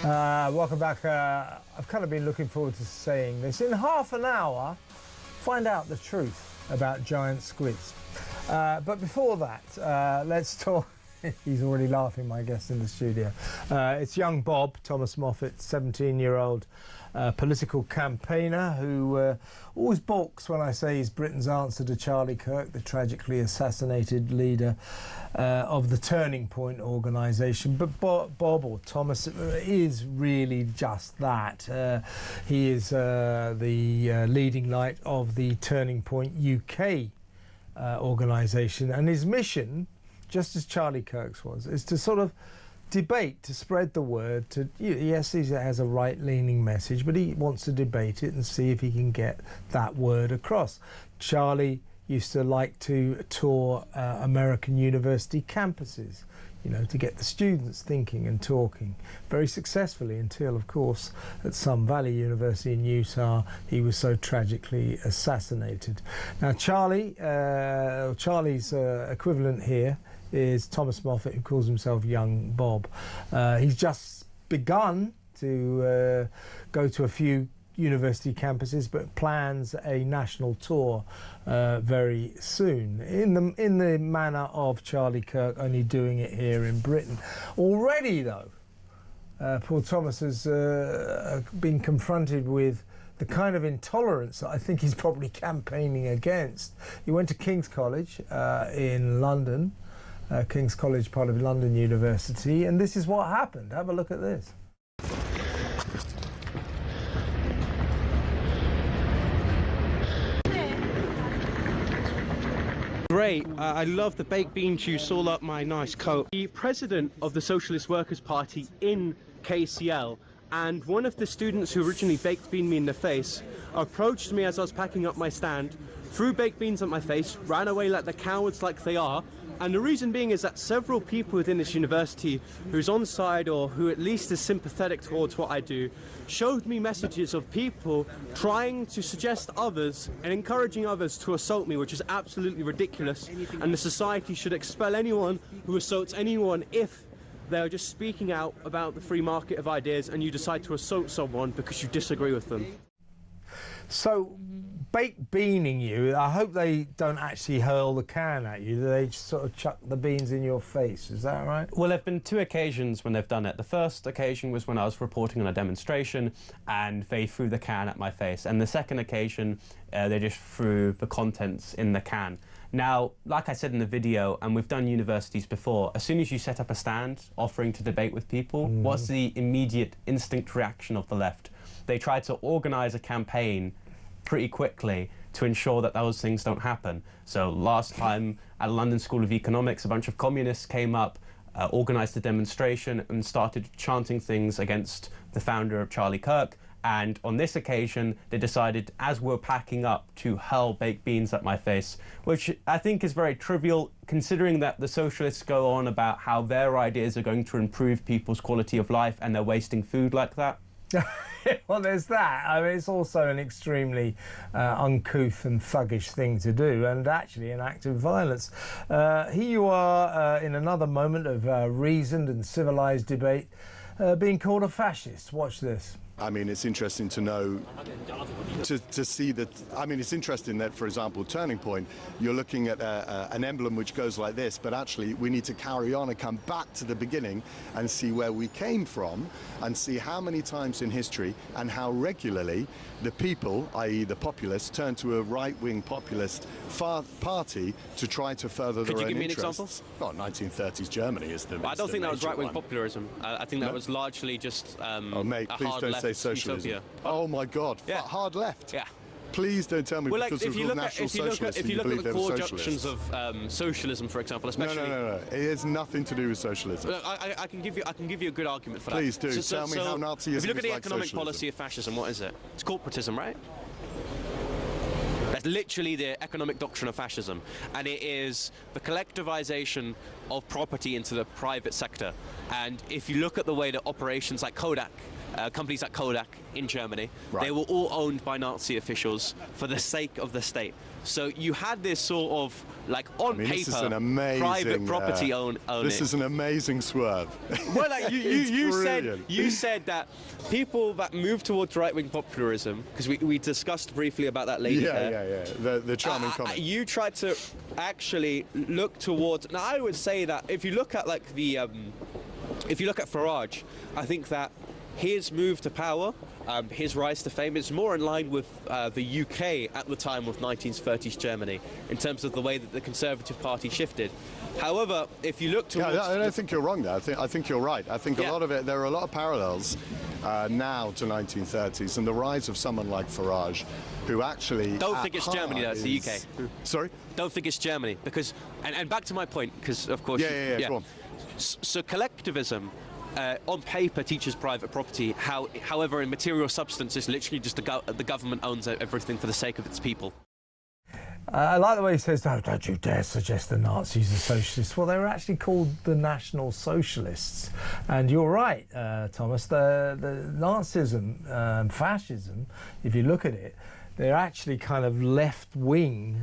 Welcome back. I've kind of been looking forward to saying this. In half an hour, find out the truth about giant squids. But before that, let's talk. He's already laughing, my guest in the studio. It's young Bob, Thomas Moffit, 17-year-old political campaigner who always balks when I say he's Britain's answer to Charlie Kirk, the tragically assassinated leader of the Turning Point organisation. But Bob, or Thomas, is really just that. He is the leading light of the Turning Point UK organisation, and his mission, just as Charlie Kirk's was, is to sort of debate, to spread the word. To yes, he has a right-leaning message, but he wants to debate it and see if he can get that word across. Charlie used to like to tour American university campuses, you know, to get the students thinking and talking very successfully, until, of course, at Sun Valley University in Utah, he was so tragically assassinated. Now, Charlie's equivalent here is Thomas Moffit, who calls himself Young Bob. He's just begun to go to a few university campuses, but plans a national tour very soon, in the manner of Charlie Kirk, only doing it here in Britain. Already, though, Paul Thomas has been confronted with the kind of intolerance that I think he's probably campaigning against. He went to King's College in London, King's College, part of London University, and this is what happened. Have a look at this. Great, I love the baked bean juice all up my nice coat. The president of the Socialist Workers' Party in KCL, and one of the students who originally baked bean me in the face approached me as I was packing up my stand, threw baked beans at my face, ran away like the cowards like they are. And the reason being is that several people within this university who's on side, or who at least is sympathetic towards what I do, showed me messages of people trying to suggest others and encouraging others to assault me, which is absolutely ridiculous, and the society should expel anyone who assaults anyone if they're just speaking out about the free market of ideas and you decide to assault someone because you disagree with them. So, baked beaning you, I hope they don't actually hurl the can at you. They just sort of chuck the beans in your face. Is that right? Well, there have been two occasions when they've done it. The first occasion was when I was reporting on a demonstration and they threw the can at my face. And the second occasion, they just threw the contents in the can. Now, like I said in the video, and we've done universities before, as soon as you set up a stand offering to debate with people, what's the immediate instinct reaction of the left? They try to organise a campaign pretty quickly to ensure that those things don't happen. So last time at London School of Economics, a bunch of communists came up, organised a demonstration and started chanting things against the founder of Charlie Kirk. And on this occasion, they decided, as we're packing up, to hurl baked beans at my face, which I think is very trivial, considering that the socialists go on about how their ideas are going to improve people's quality of life and they're wasting food like that. Well, there's that. I mean, it's also an extremely uncouth and thuggish thing to do, and actually an act of violence. Here you are in another moment of reasoned and civilised debate, being called a fascist. Watch this. I mean, it's interesting to know, to see that. I mean, it's interesting that, for example, Turning Point, you're looking at an emblem which goes like this, but actually we need to carry on and come back to the beginning and see where we came from and see how many times in history and how regularly the people, i.e. the populists, turn to a right-wing populist party to try to further their own interests. Could you give me an example? Well, 1930s Germany is the I don't think that was right-wing populism. I think that was largely just oh, mate, please don't say socialism. Utopia. Oh my God, yeah. Hard left. Yeah. Please don't tell me because if you look at the core junctions of socialism, for example, especially. No. It has nothing to do with socialism. I can give you a good argument for that. Please do. Tell me how Nazism is like socialism. If you look at the economic policy of fascism, what is it? It's corporatism, right? That's literally the economic doctrine of fascism, and it is the collectivization of property into the private sector. And if you look at the way that operations like Kodak, companies like Kodak in Germany, they were all owned by Nazi officials for the sake of the state. So you had this sort of, like, on paper, this is an amazing, private property owning. This is an amazing swerve. Well, like, you said that people that move towards right-wing populism, because we discussed briefly about that lady there. The charming comment. You tried to actually look towards. Now, I would say that if you look at, like, if you look at Farage, I think that his move to power, his rise to fame, is more in line with the UK at the time of 1930s Germany in terms of the way that the Conservative Party shifted. However, if you look towards... I don't think you're wrong there. I think you're right. I think a lot of it, there are a lot of parallels now to 1930s and the rise of someone like Farage, who actually... Don't think it's Germany, though, it's the UK. Sorry? Don't think it's Germany, because... And back to my point, because, of course... Yeah, go on. So collectivism... on paper teaches private property, however in material substance it's literally just the government owns everything for the sake of its people. I like the way he says, "Oh, don't you dare suggest the Nazis are socialists." Well, they were actually called the National Socialists. And you're right, Thomas, the Nazism, fascism, if you look at it, they're actually kind of left-wing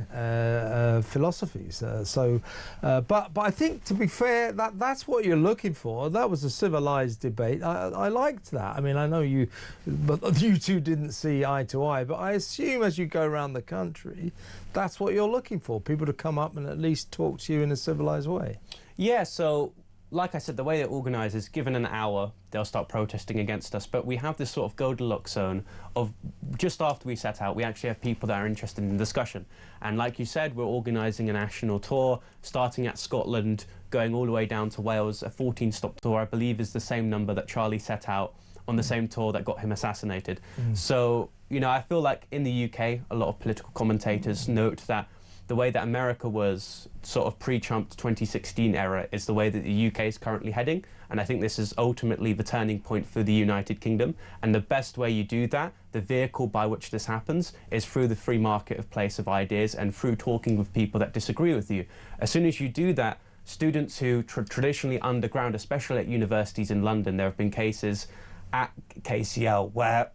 philosophies. But I think, to be fair, that's what you're looking for. That was a civilized debate. I liked that. I mean, I know you two didn't see eye to eye, but I assume as you go around the country, that's what you're looking for, people to come up and at least talk to you in a civilized way. Yeah, so like I said, the way they're organised is given an hour, they'll start protesting against us. But we have this sort of Goldilocks zone of just after we set out, we actually have people that are interested in discussion. And like you said, we're organising a national tour, starting at Scotland, going all the way down to Wales, a 14-stop tour, I believe is the same number that Charlie set out on the same tour that got him assassinated. So, you know, I feel like in the UK, a lot of political commentators note that the way that America was sort of pre-Trump 2016 era is the way that the UK is currently heading. And I think this is ultimately the turning point for the United Kingdom. And the best way you do that, the vehicle by which this happens, is through the free market of place of ideas and through talking with people that disagree with you. As soon as you do that, students who traditionally underground, especially at universities in London, there have been cases at KCL where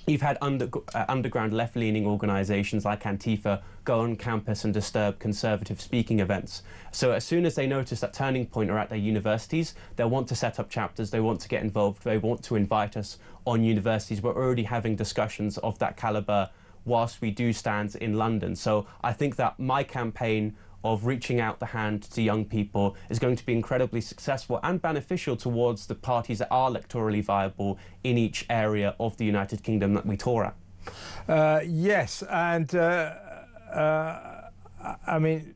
you've had underground left-leaning organisations like Antifa go on campus and disturb conservative speaking events. So as soon as they notice that turning point are at their universities, they'll want to set up chapters, they want to get involved, they want to invite us on universities. We're already having discussions of that calibre whilst we do stands in London. So I think that my campaign of reaching out the hand to young people is going to be incredibly successful and beneficial towards the parties that are electorally viable in each area of the United Kingdom that we tour at. Yes, and I mean,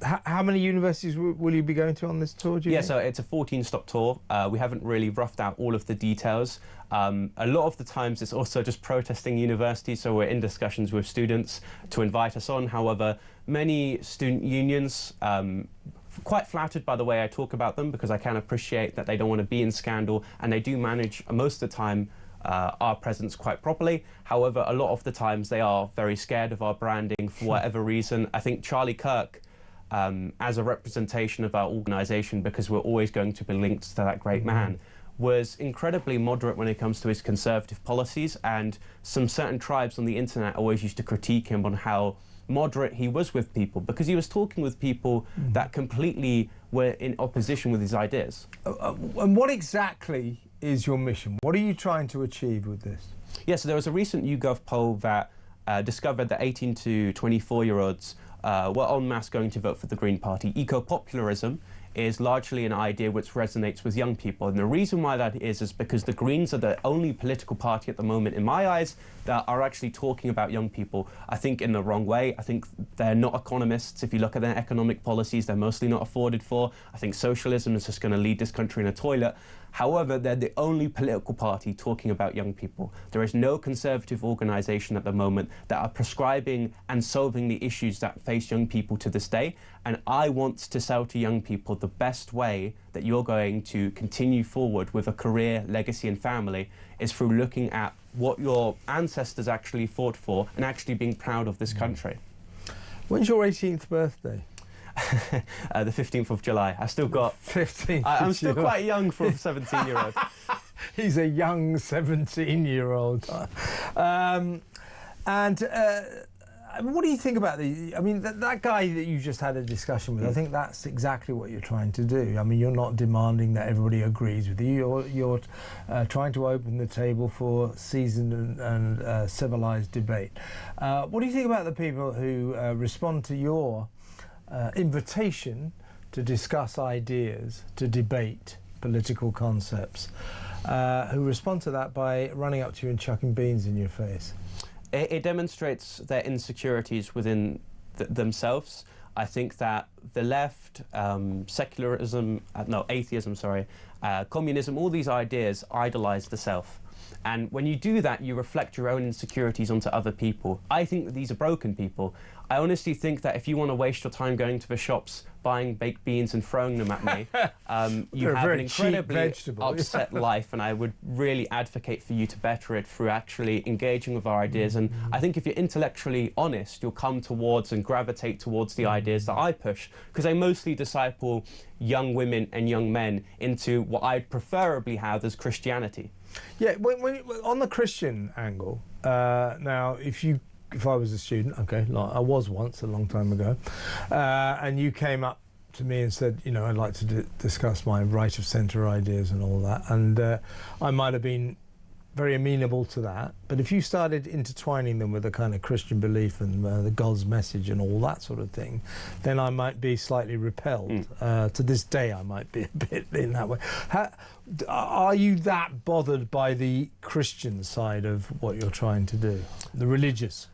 how many universities will you be going to on this tour, do you think? So it's a 14-stop tour. We haven't really roughed out all of the details. A lot of the times it's also just protesting universities, so we're in discussions with students to invite us on. However, many student unions, quite flattered by the way I talk about them, because I can appreciate that they don't want to be in scandal, and they do manage most of the time our presence quite properly. However, a lot of the times they are very scared of our branding for whatever reason. I think Charlie Kirk, as a representation of our organisation, because we're always going to be linked to that great man, was incredibly moderate when it comes to his conservative policies, and some certain tribes on the internet always used to critique him on how moderate he was with people, because he was talking with people that completely were in opposition with his ideas. And what exactly is your mission? What are you trying to achieve with this? So there was a recent YouGov poll that discovered that 18 to 24-year-olds were en masse going to vote for the Green Party. Eco-populism is largely an idea which resonates with young people. And the reason why that is because the Greens are the only political party at the moment, in my eyes, that are actually talking about young people, I think, in the wrong way. I think they're not economists. If you look at their economic policies, they're mostly not afforded for. I think socialism is just going to lead this country in a toilet. However, they're the only political party talking about young people. There is no conservative organisation at the moment that are prescribing and solving the issues that face young people to this day. And I want to sell to young people the best way that you're going to continue forward with a career, legacy and family is through looking at what your ancestors actually fought for and actually being proud of this country. When's your 18th birthday? The 15th of July. I still got... 15th I'm still quite young for a 17-year-old. He's a young 17-year-old. What do you think about that guy that you just had a discussion with? I think that's exactly what you're trying to do. I mean, you're not demanding that everybody agrees with you. You're trying to open the table for seasoned and civilized debate. What do you think about the people who respond to your invitation to discuss ideas, to debate political concepts, who respond to that by running up to you and chucking beans in your face? It demonstrates their insecurities within themselves. I think that the left, atheism, communism, all these ideas idolize the self. And when you do that, you reflect your own insecurities onto other people. I think that these are broken people. I honestly think that if you want to waste your time going to the shops, buying baked beans and throwing them at me, you have an incredibly upset life, and I would really advocate for you to better it through actually engaging with our ideas. And I think if you're intellectually honest, you'll come towards and gravitate towards the ideas that I push, because I mostly disciple young women and young men into what I'd preferably have as Christianity. Yeah, on the Christian angle, now if I was a student, okay, like I was once a long time ago, and you came up to me and said, you know, I'd like to discuss my right of centre ideas and all that, and I might have been very amenable to that, but if you started intertwining them with a kind of Christian belief and the God's message and all that sort of thing, then I might be slightly repelled. To this day, I might be a bit in that way. Are you that bothered by the Christian side of what you're trying to do, the religious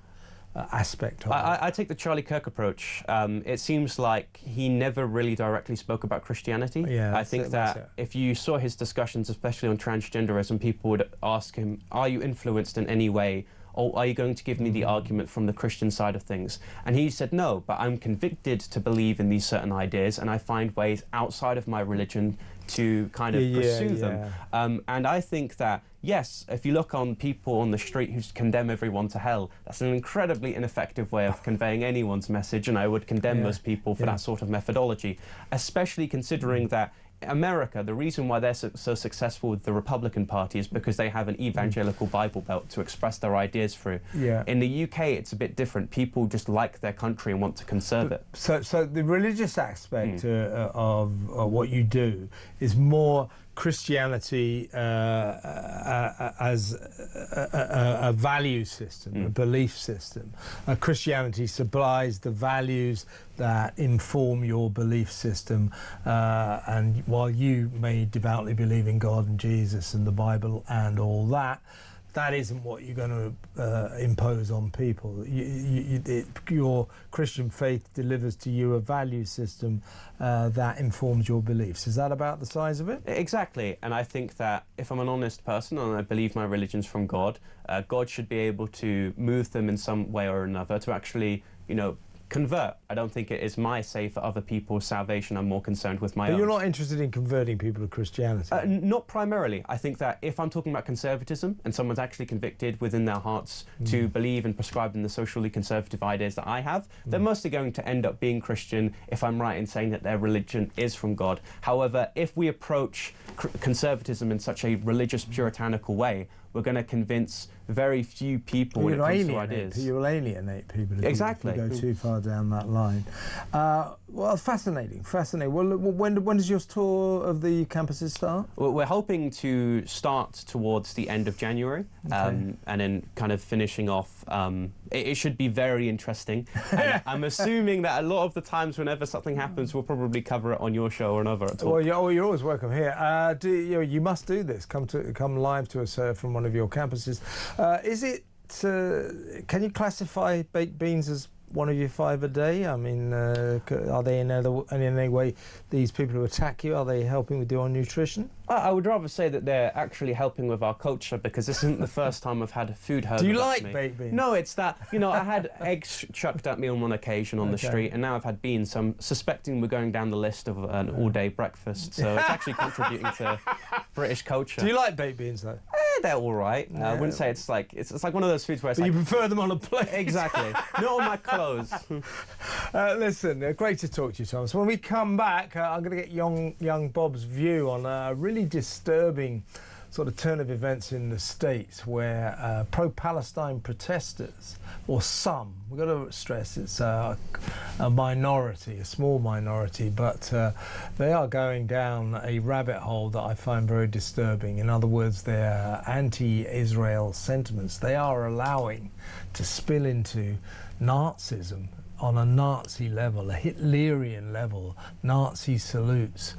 aspect of it? I take the Charlie Kirk approach. It seems like he never really directly spoke about Christianity. Yeah, I think that if you saw his discussions, especially on transgenderism, people would ask him, are you influenced in any way, or are you going to give me the argument from the Christian side of things? And he said, no, but I'm convicted to believe in these certain ideas, and I find ways outside of my religion to kind of pursue them. And I think that, yes, if you look on people on the street who condemn everyone to hell, that's an incredibly ineffective way of conveying anyone's message, and I would condemn those people for that sort of methodology, especially considering that America, the reason why they're so successful with the Republican Party is because they have an evangelical Bible Belt to express their ideas through. In the UK, it's a bit different. People just like their country and want to conserve it. So the religious aspect of what you do is more Christianity as a value system, a belief system. Christianity supplies the values that inform your belief system, and while you may devoutly believe in God and Jesus and the Bible and all that, that isn't what you're going to impose on people. Your Christian faith delivers to you a value system that informs your beliefs. Is that about the size of it? Exactly. And I think that if I'm an honest person and I believe my religion's from God, God should be able to move them in some way or another to actually, you know, convert. I don't think it is my say for other people's salvation. I'm more concerned with my own. But you're not interested in converting people to Christianity? Not primarily. I think that if I'm talking about conservatism and someone's actually convicted within their hearts to believe and prescribe in the socially conservative ideas that I have, they're mostly going to end up being Christian if I'm right in saying that their religion is from God. However, if we approach conservatism in such a religious, puritanical way, we're going to convince very few people when it comes to ideas. You will alienate people if exactly. you go too far down that line. Well, fascinating. Well, when does your tour of the campuses start? Well, we're hoping to start towards the end of January, and then kind of finishing off. It should be very interesting. And I'm assuming that a lot of the times whenever something happens, we'll probably cover it on your show or another at all. Well, you're always welcome here. You must do this. Come live to us from one of your campuses. Can you classify baked beans as one of your 5 a day? I mean, are they in any way, these people who attack you, are they helping with your nutrition? I would rather say that they're actually helping with our culture, because this isn't the first time I've had food hurled. Do you like baked beans? No, it's that, you know, I had eggs chucked at me on one occasion on the street, and now I've had beans, so I'm suspecting we're going down the list of an all-day breakfast, so it's actually contributing to British culture. Do you like baked beans, though? they're all right. I wouldn't say it's like one of those foods where it's But like, you prefer them on a plate. exactly, not on my clothes. Listen, great to talk to you, Thomas. When we come back, I'm going to get young Bob's view on a really disturbing sort of turn of events in the States where pro-Palestine protesters, or some, we've got to stress it's a minority, a small minority, but they are going down a rabbit hole that I find very disturbing. In other words, their anti-Israel sentiments, they are allowing to spill into Nazism on a Nazi level, a Hitlerian level, Nazi salutes,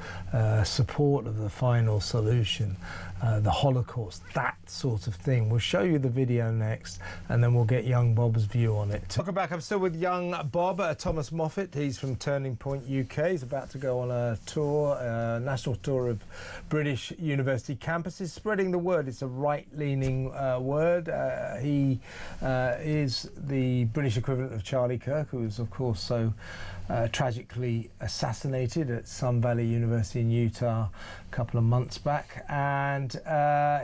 support of the final solution, the Holocaust, that sort of thing. We'll show you the video next, and then we'll get young Bob's view on it. Welcome back. I'm still with young Bob, Thomas Moffit. He's from Turning Point UK. He's about to go on a tour, national tour of British university campuses, spreading the word. It's a right-leaning word. He is the British equivalent of Charlie Kirk, who was, of course, so tragically assassinated at Sun Valley University in Utah a couple of months back, and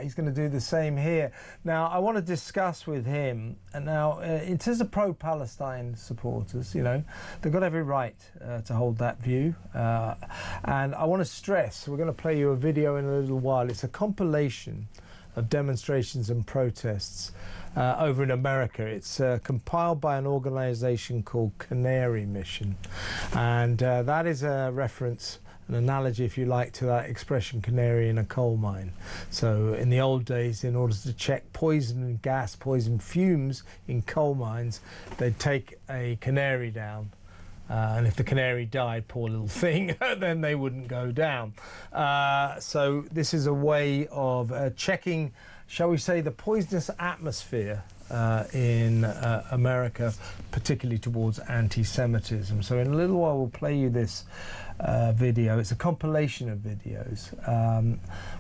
he's going to do the same here. Now, I want to discuss with him, and now in terms of pro-Palestine supporters, you know, they've got every right to hold that view, and I want to stress, we're going to play you a video in a little while. It's a compilation of demonstrations and protests over in America. It's compiled by an organisation called Canary Mission, and that is a reference, an analogy, if you like, to that expression, canary in a coal mine. So in the old days, in order to check poison gas, poison fumes in coal mines, they'd take a canary down. And if the canary died, poor little thing, then they wouldn't go down. So this is a way of checking, shall we say, the poisonous atmosphere in America, particularly towards anti-Semitism. So in a little while we'll play you this video. It's a compilation of videos.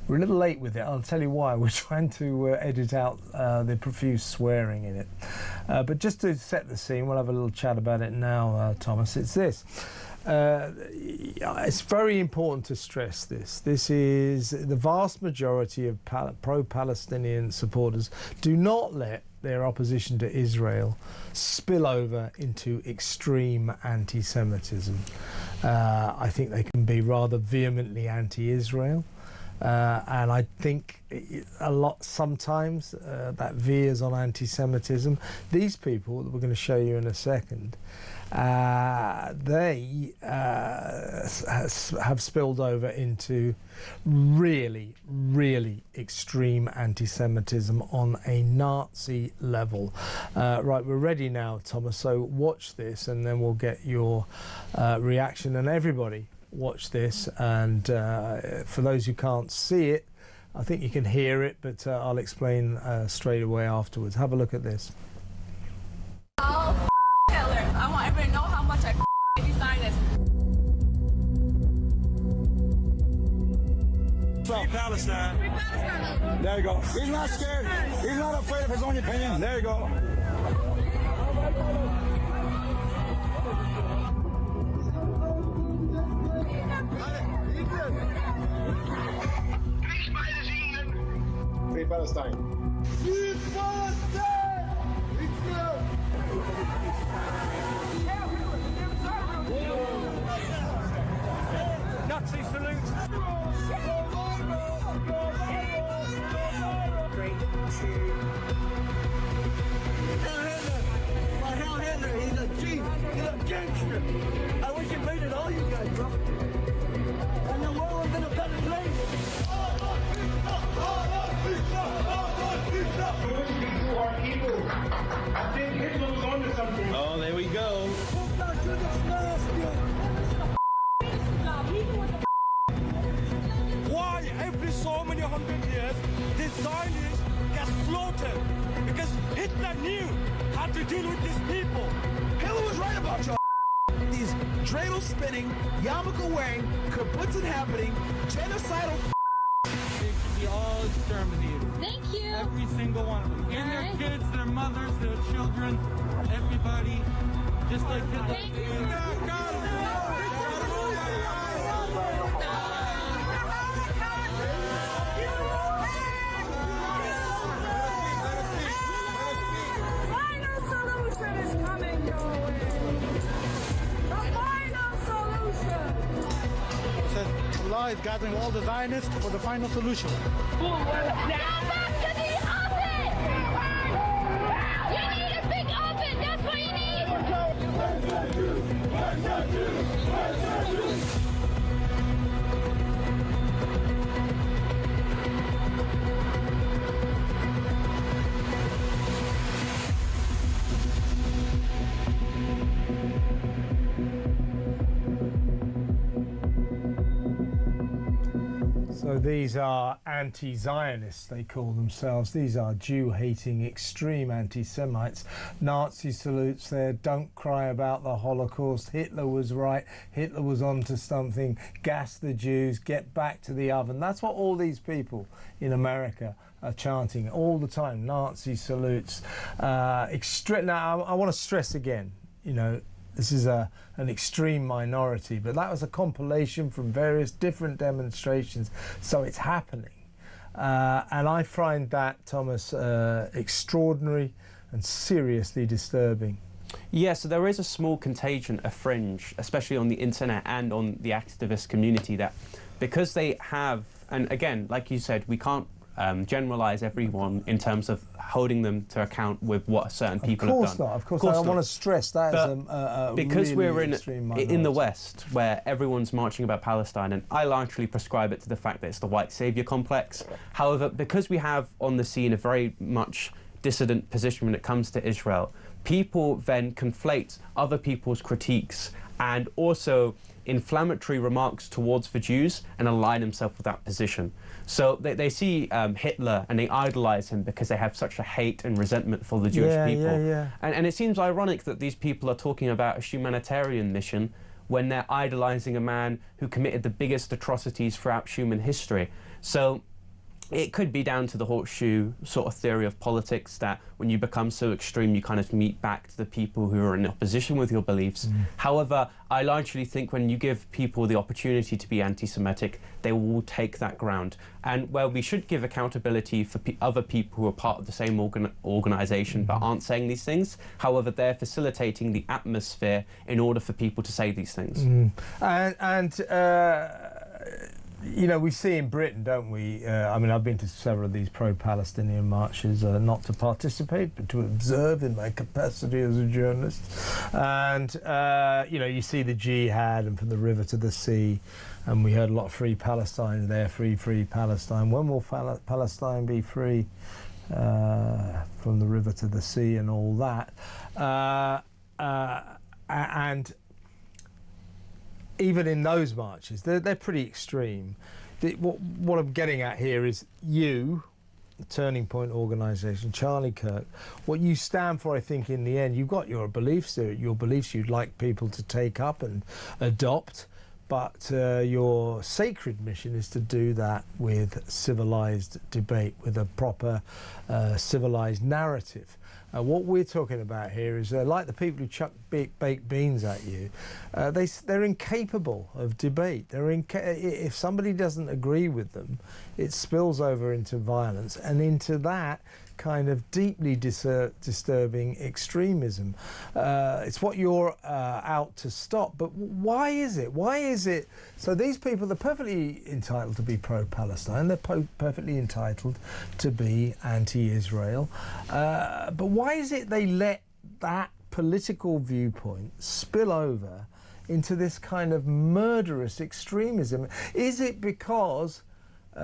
We're a little late with it. I'll tell you why. We're trying to edit out the profuse swearing in it. But just to set the scene, we'll have a little chat about it now, Thomas. It's this. It's very important to stress this. This is the vast majority of pro-Palestinian supporters do not let their opposition to Israel spill over into extreme anti-Semitism. I think they can be rather vehemently anti-Israel. And I think a lot sometimes that veers on anti-Semitism. These people that we're going to show you in a second, they have spilled over into really, really extreme anti-Semitism on a Nazi level. Right, we're ready now, Thomas, so watch this and then we'll get your reaction, and everybody watch this, and for those who can't see it, I think you can hear it, but I'll explain straight away afterwards. Have a look at this. Oh, Hitler. I want everyone to know how much I Zionist. Free Palestine. Free Palestine. There you go. He's not scared. He's not afraid of his own opinion. There you go. Free Palestine. Free Palestine! Nazi salute. Great to Hell Hitler, he's a G, he's a gangster. I wish he raided all you guys, bro. And the world was in a better place. I think Hitler was onto something. Oh, there we go. Why every so many hundred years these Zionists get slaughtered? Because Hitler knew how to deal with these people. Hitler was right about y'all. These dreidel spinning, yarmulke wearing, kibbutzin happening, genocidal. They should be all exterminated. Thank you. Every single one of them. And their kids, their mothers, their children, everybody. Just like Hitler. Thank you. is gathering all the Zionists for the final solution. Go back to the office! You need a big office, that's what you need! So these are anti-Zionists, they call themselves. These are Jew-hating, extreme anti-Semites. Nazi salutes there, don't cry about the Holocaust. Hitler was right, Hitler was onto something. Gas the Jews, get back to the oven. That's what all these people in America are chanting all the time. Nazi salutes. Now, I want to stress again, you know, this is an extreme minority, but that was a compilation from various different demonstrations, so it's happening. And I find that, Thomas, extraordinary and seriously disturbing. Yeah, so there is a small contagion, a fringe, especially on the internet and on the activist community, that because they have, and again, like you said, we can't generalize everyone in terms of holding them to account with what certain people have done. Of course not. I want to stress that as a because really we're in the West, where everyone's marching about Palestine, and I largely prescribe it to the fact that it's the white saviour complex. However, because we have on the scene a very much dissident position when it comes to Israel, people then conflate other people's critiques and also inflammatory remarks towards the Jews and align themselves with that position. So they see Hitler and they idolize him because they have such a hate and resentment for the Jewish people. And it seems ironic that these people are talking about a humanitarian mission when they're idolizing a man who committed the biggest atrocities throughout human history. So it could be down to the horseshoe sort of theory of politics, that when you become so extreme, you kind of meet back to the people who are in opposition with your beliefs. However, I largely think when you give people the opportunity to be anti-Semitic, they will take that ground. And where we should give accountability for other people who are part of the same organisation but aren't saying these things. However, they're facilitating the atmosphere in order for people to say these things. You know, we see in Britain, don't we? I mean, I've been to several of these pro-Palestinian marches, not to participate, but to observe in my capacity as a journalist. And, you know, you see the jihad and from the river to the sea. And we heard a lot of free Palestine there, free Palestine. When will Palestine be free from the river to the sea and all that? And even in those marches, they're pretty extreme. What I'm getting at here is you, the Turning Point organisation, Charlie Kirk, what you stand for, I think, in the end, you've got your beliefs, you'd like people to take up and adopt, but your sacred mission is to do that with civilised debate, with a proper civilised narrative. What we're talking about here is like the people who chuck baked beans at you, they're incapable of debate. If somebody doesn't agree with them, it spills over into violence and into that kind of deeply disturbing extremism. It's what you're out to stop. But why is it? Why is it? So these people, they're perfectly entitled to be pro-Palestine. They're perfectly entitled to be anti-Israel. But why is it they let that political viewpoint spill over into this kind of murderous extremism? Is it because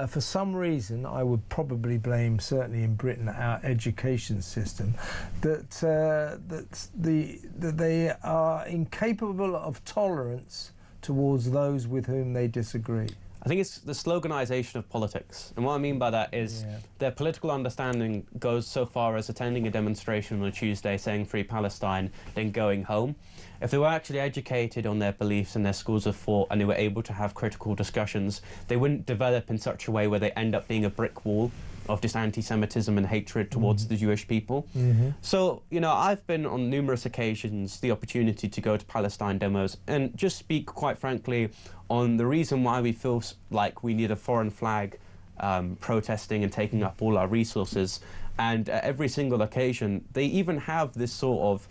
for some reason, I would probably blame, certainly in Britain, our education system, that they are incapable of tolerance towards those with whom they disagree? I think it's the sloganisation of politics. And what I mean by that is their political understanding goes so far as attending a demonstration on a Tuesday saying Free Palestine, then going home. If they were actually educated on their beliefs and their schools of thought and they were able to have critical discussions, they wouldn't develop in such a way where they end up being a brick wall of just anti-Semitism and hatred towards the Jewish people. So, you know, I've been on numerous occasions the opportunity to go to Palestine demos and just speak quite frankly on the reason why we feel like we need a foreign flag protesting and taking up all our resources. And every single occasion, they even have this sort of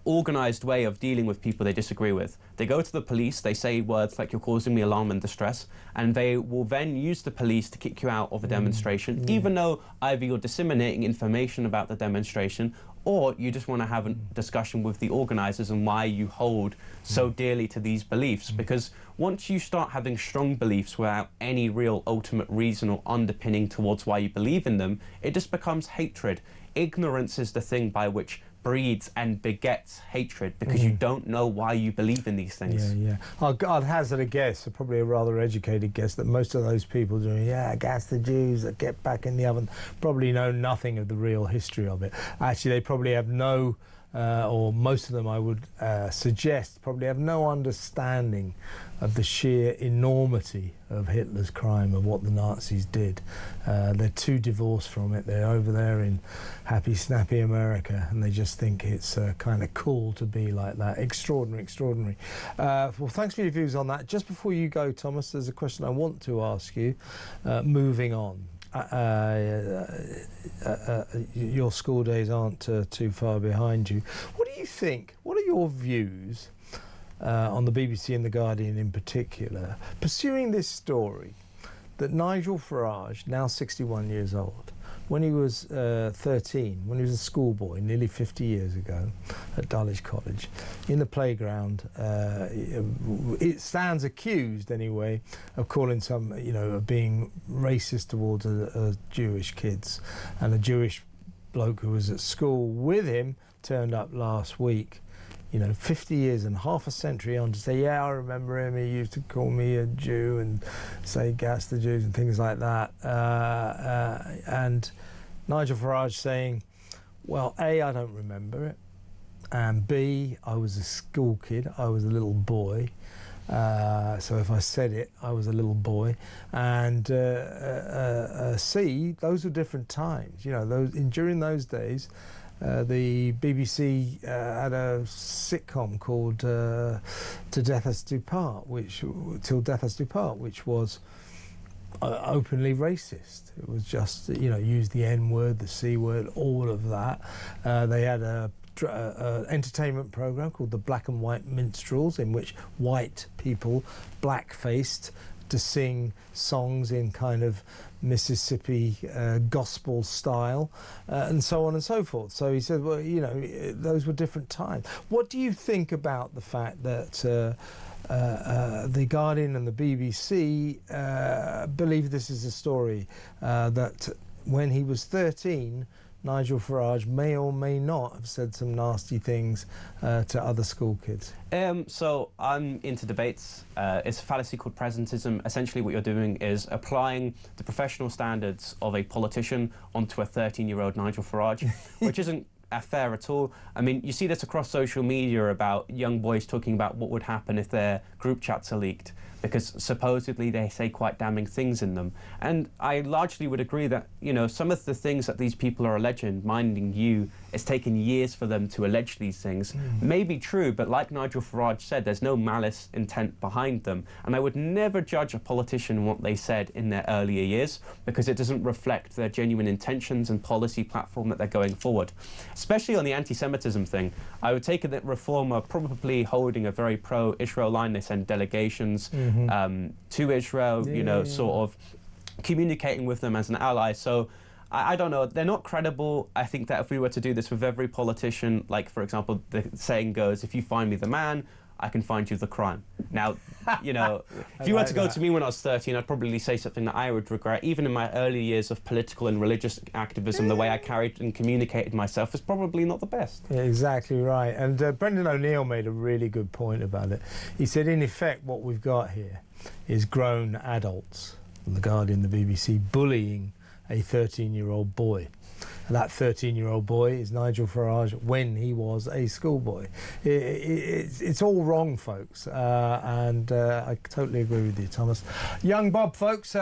organised way of dealing with people they disagree with. They go to the police, they say words like "you're causing me alarm and distress," and they will then use the police to kick you out of a demonstration, even though either you're disseminating information about the demonstration or you just want to have a discussion with the organisers and why you hold so dearly to these beliefs. Because once you start having strong beliefs without any real ultimate reason or underpinning towards why you believe in them, it just becomes hatred. Ignorance is the thing by which breeds and begets hatred, because you don't know why you believe in these things. I'd hazard a guess, probably a rather educated guess, that most of those people doing, gas the Jews, that get back in the oven, probably know nothing of the real history of it. Actually, they probably have no, or most of them, I would suggest, probably have no understanding of the sheer enormity of Hitler's crime, of what the Nazis did. They're too divorced from it. They're over there in happy, snappy America, and they just think it's kind of cool to be like that. Extraordinary, extraordinary. Well, thanks for your views on that. Just before you go, Thomas, there's a question I want to ask you. Moving on. Your school days aren't too far behind you. What do you think? What are your views on the BBC and The Guardian in particular, pursuing this story that Nigel Farage, now 61 years old, when he was 13, when he was a schoolboy nearly 50 years ago at Dulwich College, in the playground, it stands accused anyway of calling some, of being racist towards Jewish kids. And a Jewish bloke who was at school with him turned up last week, 50 years and half a century on, to say, I remember him, he used to call me a Jew and say gas the Jews and things like that. And Nigel Farage saying, well, A, I don't remember it, and B, I was a school kid, I was a little boy, so if I said it, I was a little boy, and C, those were different times. During those days, the BBC had a sitcom called Till Death Us Do Part, which was openly racist. It was just, used the N-word, the C-word, all of that. They had a entertainment program called The Black and White Minstrels, in which white people, black-faced, to sing songs in kind of Mississippi gospel style, and so on and so forth. So he said, well, those were different times. What do you think about the fact that The Guardian and the BBC believe this is a story that when he was 13, Nigel Farage may or may not have said some nasty things to other school kids? So I'm into debates. It's a fallacy called presentism. Essentially what you're doing is applying the professional standards of a politician onto a 13-year-old Nigel Farage, which isn't fair at all. I mean, you see this across social media about young boys talking about what would happen if their group chats are leaked, because supposedly they say quite damning things in them. And I largely would agree that, some of the things that these people are alleging, minding you, it's taken years for them to allege these things, may be true, but like Nigel Farage said, there's no malice intent behind them. And I would never judge a politician on what they said in their earlier years, because it doesn't reflect their genuine intentions and policy platform that they're going forward. Especially on the anti-Semitism thing, I would take it that Reform are probably holding a very pro-Israel line. They send delegations to Israel, sort of communicating with them as an ally. So I don't know, they're not credible. I think that if we were to do this with every politician, like, for example, the saying goes, if you find me the man, I can find you the crime. Now, if you were to go to me when I was 13, I'd probably say something that I would regret. Even in my early years of political and religious activism, the way I carried and communicated myself is probably not the best. Yeah, exactly right. And Brendan O'Neill made a really good point about it. He said, in effect, what we've got here is grown adults, The Guardian, the BBC, bullying a 13-year-old boy. And that 13-year-old boy is Nigel Farage when he was a schoolboy. It's all wrong, folks, and I totally agree with you, Thomas. Young Bob, folks.